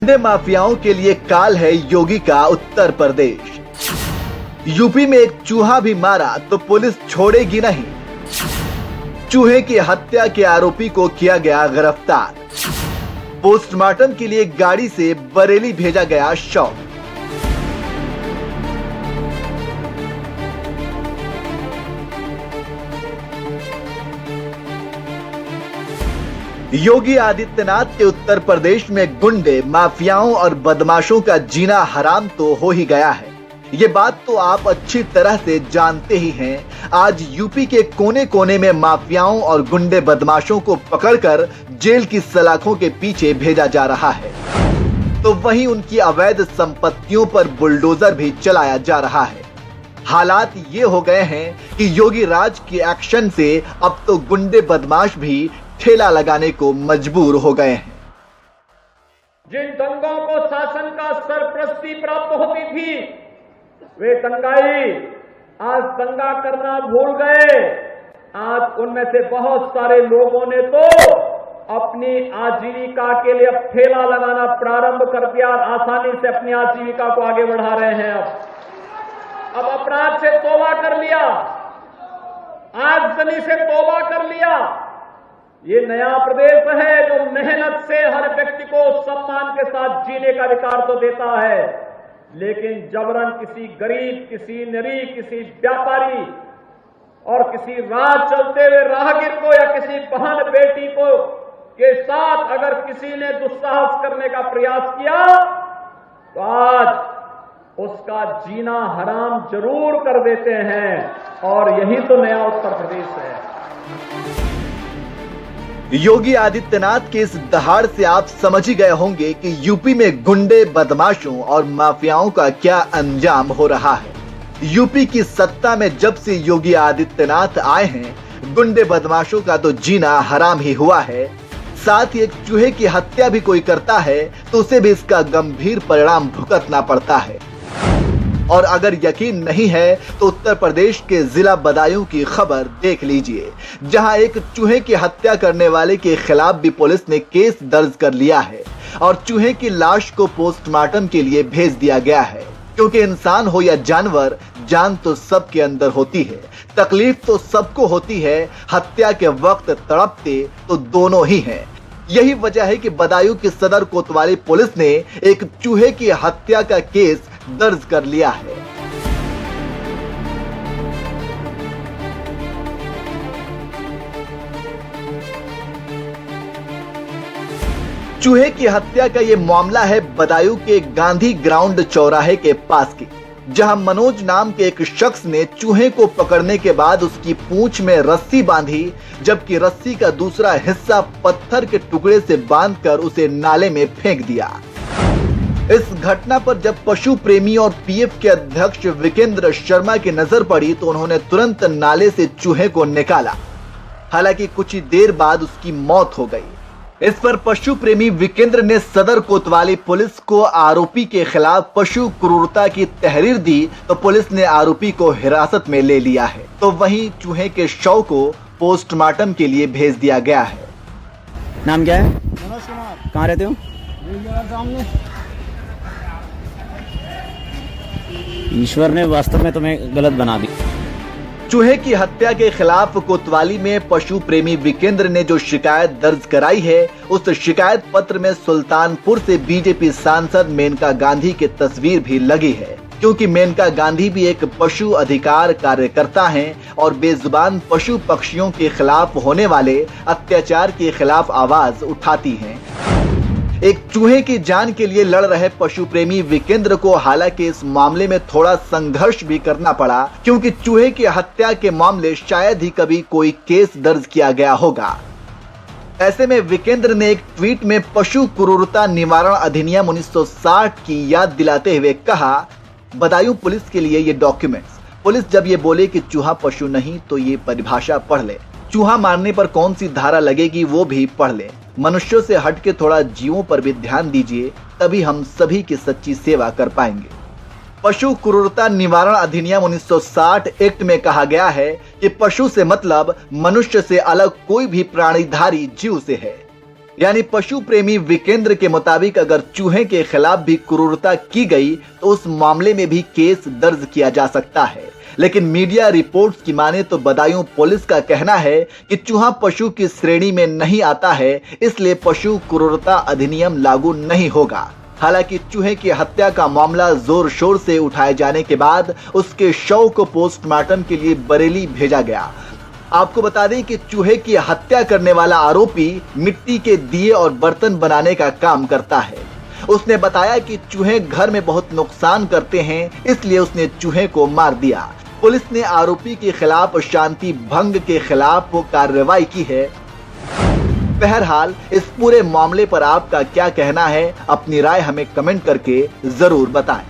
गुंडे माफियाओं के लिए काल है योगी का उत्तर प्रदेश। यूपी में एक चूहा भी मारा तो पुलिस छोड़ेगी नहीं। चूहे की हत्या के आरोपी को किया गया गिरफ्तार। पोस्टमार्टम के लिए गाड़ी से बरेली भेजा गया शव। योगी आदित्यनाथ के उत्तर प्रदेश में गुंडे माफियाओं और बदमाशों का जीना हराम तो हो ही गया है। ये बात तो आप अच्छी तरह से जानते ही हैं। आज यूपी के कोने कोने में माफियाओं और गुंडे बदमाशों को पकड़कर जेल की सलाखों के पीछे भेजा जा रहा है, तो वहीं उनकी अवैध संपत्तियों पर बुलडोजर भी चलाया जा रहा है। हालात ये हो गए हैं कि योगी राज के एक्शन से अब तो गुंडे बदमाश भी ठेला लगाने को मजबूर हो गए हैं। जिन दंगों को शासन का सरपरस्ती प्राप्त होती थी, वे दंगाई आज दंगा करना भूल गए। आज उनमें से बहुत सारे लोगों ने तो अपनी आजीविका के लिए अब ठेला लगाना प्रारंभ कर दिया और आसानी से अपनी आजीविका को आगे बढ़ा रहे हैं। अब अपराध से तौबा कर लिया, आगजनी से तौबा कर लिया। ये नया प्रदेश है जो मेहनत से हर व्यक्ति को सम्मान के साथ जीने का अधिकार तो देता है, लेकिन जबरन किसी गरीब, किसी निरीह, किसी व्यापारी और किसी राह चलते हुए राहगीर को या किसी बहन बेटी को के साथ अगर किसी ने दुस्साहस करने का प्रयास किया तो आज उसका जीना हराम जरूर कर देते हैं। और यही तो नया उत्तर प्रदेश है। योगी आदित्यनाथ के इस दहाड़ से आप समझ ही गए होंगे कि यूपी में गुंडे बदमाशों और माफियाओं का क्या अंजाम हो रहा है। यूपी की सत्ता में जब से योगी आदित्यनाथ आए हैं, गुंडे बदमाशों का तो जीना हराम ही हुआ है। साथ ही एक चूहे की हत्या भी कोई करता है तो उसे भी इसका गंभीर परिणाम भुगतना पड़ता है। और अगर यकीन नहीं है तो उत्तर प्रदेश के जिला बदायूं की खबर देख लीजिए, जहां एक चूहे की हत्या करने वाले के खिलाफ भी पुलिस ने केस दर्ज कर लिया है और चूहे की लाश को पोस्टमार्टम के लिए भेज दिया गया है। क्योंकि इंसान हो या जानवर, जान तो सबके अंदर होती है, तकलीफ तो सबको होती है। हत्या के वक्त तड़पते तो दोनों ही हैं। यही वजह है कि बदायूं की सदर कोतवाली पुलिस ने एक चूहे की हत्या का केस दर्ज कर लिया है। चूहे की हत्या का यह मामला है बदायूं के गांधी ग्राउंड चौराहे के पास की, जहां मनोज नाम के एक शख्स ने चूहे को पकड़ने के बाद उसकी पूंछ में रस्सी बांधी, जबकि रस्सी का दूसरा हिस्सा पत्थर के टुकड़े से बांधकर उसे नाले में फेंक दिया। इस घटना पर जब पशु प्रेमी और पीएफ के अध्यक्ष विकेंद्र शर्मा की नजर पड़ी तो उन्होंने तुरंत नाले से चूहे को निकाला। हालांकि कुछ ही देर बाद उसकी मौत हो गई। इस पर पशु प्रेमी विकेंद्र ने सदर कोतवाली पुलिस को आरोपी के खिलाफ पशु क्रूरता की तहरीर दी, तो पुलिस ने आरोपी को हिरासत में ले लिया है। तो वहीं चूहे के शव को पोस्टमार्टम के लिए भेज दिया गया है। नाम क्या है? मनोज कुमार। कहाँ रहते हो? ईश्वर ने वास्तव में तुम्हें गलत बना दी। चूहे की हत्या के खिलाफ कोतवाली में पशु प्रेमी विकेंद्र ने जो शिकायत दर्ज कराई है, उस शिकायत पत्र में सुल्तानपुर से बीजेपी सांसद मेनका गांधी की तस्वीर भी लगी है। क्योंकि मेनका गांधी भी एक पशु अधिकार कार्यकर्ता हैं और बेजुबान पशु पक्षियों के खिलाफ होने वाले अत्याचार के खिलाफ आवाज उठाती हैं। एक चूहे की जान के लिए लड़ रहे पशु प्रेमी विकेंद्र को हालांकि इस मामले में थोड़ा संघर्ष भी करना पड़ा, क्योंकि चूहे की हत्या के मामले शायद ही कभी कोई केस दर्ज किया गया होगा। ऐसे में विकेंद्र ने एक ट्वीट में पशु क्रूरता निवारण अधिनियम 1960 की याद दिलाते हुए कहा, बदायूं पुलिस के लिए ये डॉक्यूमेंट्स। पुलिस जब ये बोले कि चूहा पशु नहीं तो ये परिभाषा पढ़ ले। चूहा मारने पर कौन सी धारा लगेगी वो भी पढ़ ले। मनुष्यों से हटके थोड़ा जीवों पर भी ध्यान दीजिए, तभी हम सभी की सच्ची सेवा कर पाएंगे। पशु क्रूरता निवारण अधिनियम 1960 एक्ट में कहा गया है कि पशु से मतलब मनुष्य से अलग कोई भी प्राणीधारी जीव से है। यानी पशु प्रेमी विकेंद्र के मुताबिक अगर चूहे के खिलाफ भी क्रूरता की गई तो उस मामले में भी केस दर्ज किया जा सकता है। लेकिन मीडिया रिपोर्ट्स की माने तो बदायूं पुलिस का कहना है कि चूहा पशु की श्रेणी में नहीं आता है, इसलिए पशु क्रूरता अधिनियम लागू नहीं होगा। हालांकि चूहे की हत्या का मामला जोर शोर से उठाए जाने के बाद उसके शव को पोस्टमार्टम के लिए बरेली भेजा गया। आपको बता दें कि चूहे की हत्या करने वाला आरोपी मिट्टी के दिए और बर्तन बनाने का काम करता है। उसने बताया कि चूहे घर में बहुत नुकसान करते हैं, इसलिए उसने चूहे को मार दिया। पुलिस ने आरोपी के खिलाफ शांति भंग के खिलाफ कार्रवाई की है। बहरहाल इस पूरे मामले पर आपका क्या कहना है, अपनी राय हमें कमेंट करके जरूर बताएं।